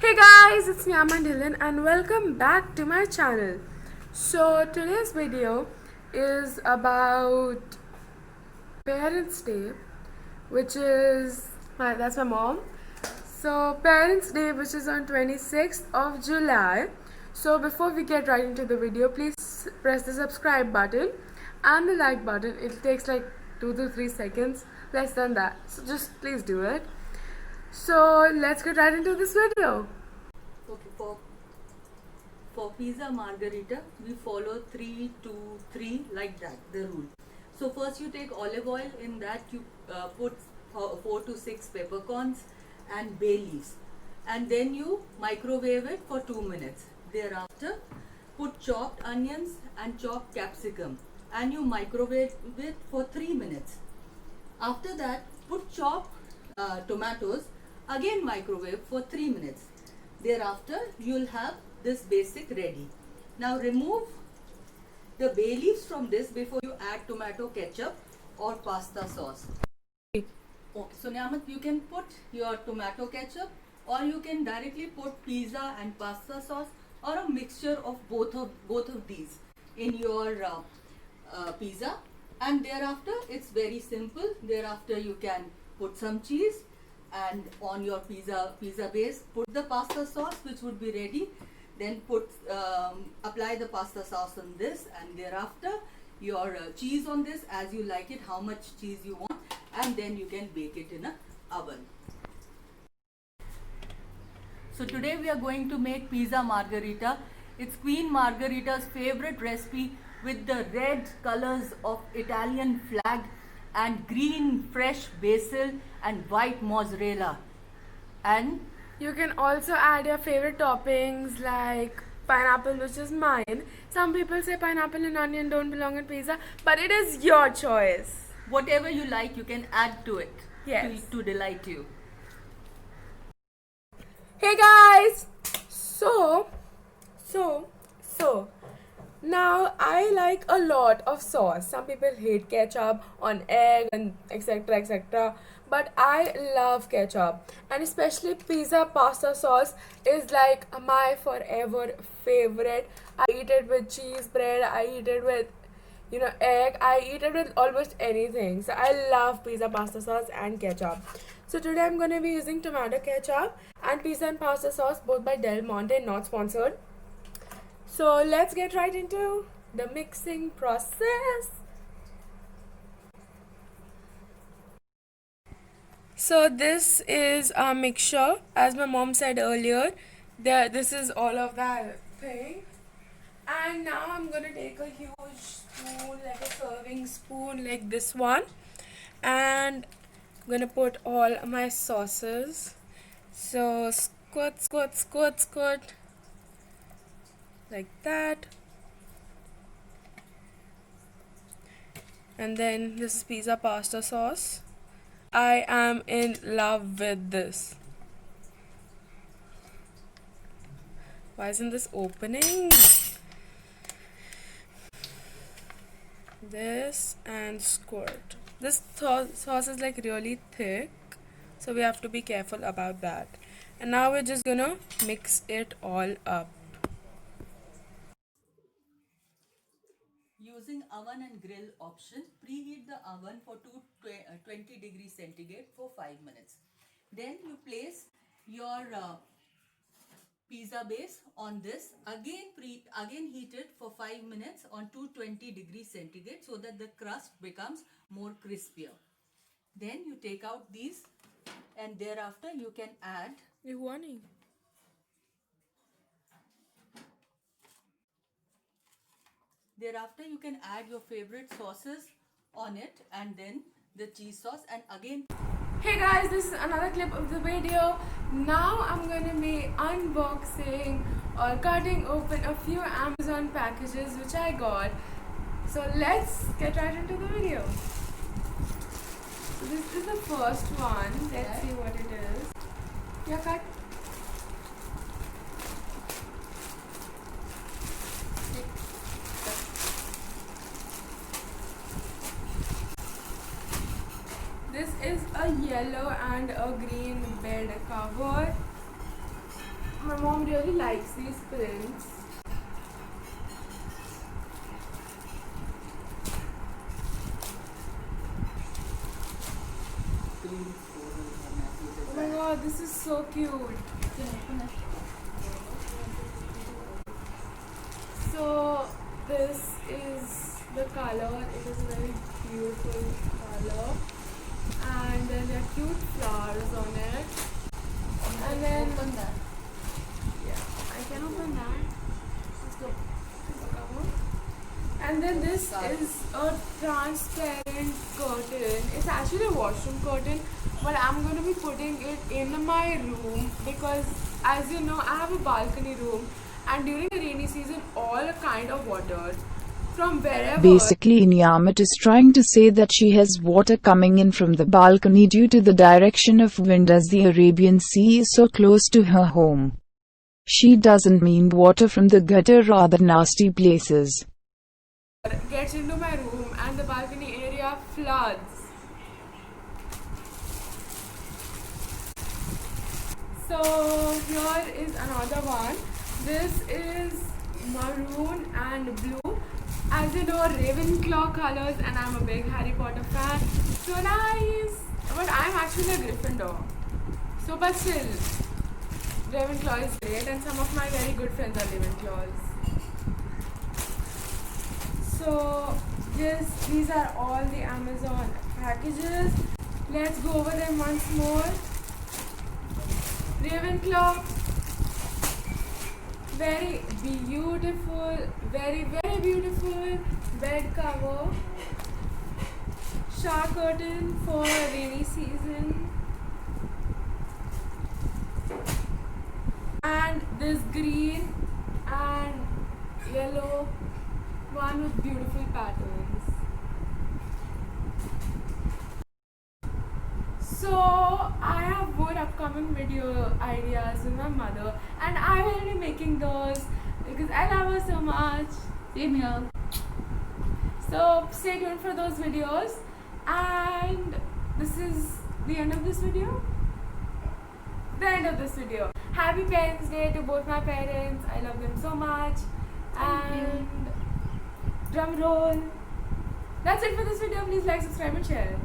Hey guys, it's me Aman Dhillon and welcome back to my channel. So today's video is about Parents' Day, which is that's my mom. So Parents' Day, which is on 26th of July. So before we get right into the video, please press the subscribe button and the like button. It takes like 2 to 3 seconds, less than that. So just please do it. So let's get right into this video. Okay, for pizza margherita, we follow 3 2 3 like that, the rule. So first you take olive oil. In that you put 4 to 6 peppercorns and bay leaves, and then you microwave it for 2 minutes. Thereafter, put chopped onions and chopped capsicum, and you microwave it for 3 minutes. After that, put chopped tomatoes, again microwave for 3 minutes. Thereafter, you'll have this basic ready. Now remove the bay leaves from this before you add tomato ketchup or pasta sauce. Okay, so Niyamat, you can put your tomato ketchup, or you can directly put pizza and pasta sauce, or a mixture of both of these in your pizza. And thereafter, it's very simple. Thereafter, you can put some cheese, and on your pizza base put the pasta sauce, which would be ready. Then apply the pasta sauce on this, and thereafter your cheese on this as you like it, how much cheese you want, and then you can bake it in a oven. So today we are going to make pizza margherita. It's Queen Margherita's favorite recipe, with the red colors of Italian flag and green fresh basil and white mozzarella. And you can also add your favorite toppings like pineapple, which is mine. Some people say pineapple and onion don't belong in pizza, but it is your choice. Whatever you like, you can add to it. Yes. To delight you. Hey guys! So now I like a lot of sauce. Some people hate ketchup on egg and etc. But I love ketchup, and especially pizza pasta sauce is like my forever favorite. I eat it with cheese bread, I eat it with egg, I eat it with almost anything. So I love pizza pasta sauce and ketchup. So today I'm gonna be using tomato ketchup and pizza and pasta sauce, both by Del Monte, not sponsored. So let's get right into the mixing process. So this is a mixture, as my mom said earlier. This is all of that thing. And now I'm gonna take a huge spoon, like a serving spoon like this one, and I'm gonna put all my sauces. So squirt like that. And then this is pizza pasta sauce. I am in love with this. Why isn't this opening? This and squirt. This sauce is like really thick, so we have to be careful about that. And now we're just gonna mix it all up. Using oven and grill option, preheat the oven for 20 degrees centigrade for 5 minutes. Then you place your pizza base on this. Again heat it for 5 minutes on 220 degrees centigrade, so that the crust becomes more crispier. Then you take out these, and thereafter you can add your favorite sauces on it, and then the cheese sauce, and again. Hey guys, this is another clip of the video. Now I'm gonna be unboxing or cutting open a few Amazon packages which I got. So let's get right into the video. So this is the first one. Let's see what it is. Yeah, cut. This is a yellow and a green bed cover. really likes these prints. Oh my god, this is so cute. So this is the color. It is a very beautiful color, and then there are cute flowers on it. And then yeah, I can open that. Let's go. Cover. And then this is a transparent curtain. It's actually a washroom curtain, but I'm going to be putting it in my room because, as you know, I have a balcony room, and during the rainy season, all kind of water from wherever. Basically, Niyamat is trying to say that she has water coming in from the balcony due to the direction of wind, as the Arabian Sea is so close to her home. She doesn't mean water from the gutter or other nasty places. Gets into my room and the balcony area floods. So here is another one. This is maroon and blue. As you know, Ravenclaw colors, and I'm a big Harry Potter fan. So nice. But I'm actually a Gryffindor. So but still, Ravenclaw is great, and some of my very good friends are Ravenclaws. So yes, these are all the Amazon packages. Let's go over them once more. Ravenclaw, very beautiful, very beautiful bed cover. Shower curtain for rainy season. And this green and yellow one with beautiful patterns. So I have more upcoming video ideas with my mother, and I will be making those because I love her so much. Same here. So stay tuned for those videos, and this is the end of this video. The end of this video. Happy Parents' Day to both my parents. I love them so much. And drum roll. That's it for this video. Please like, subscribe and share.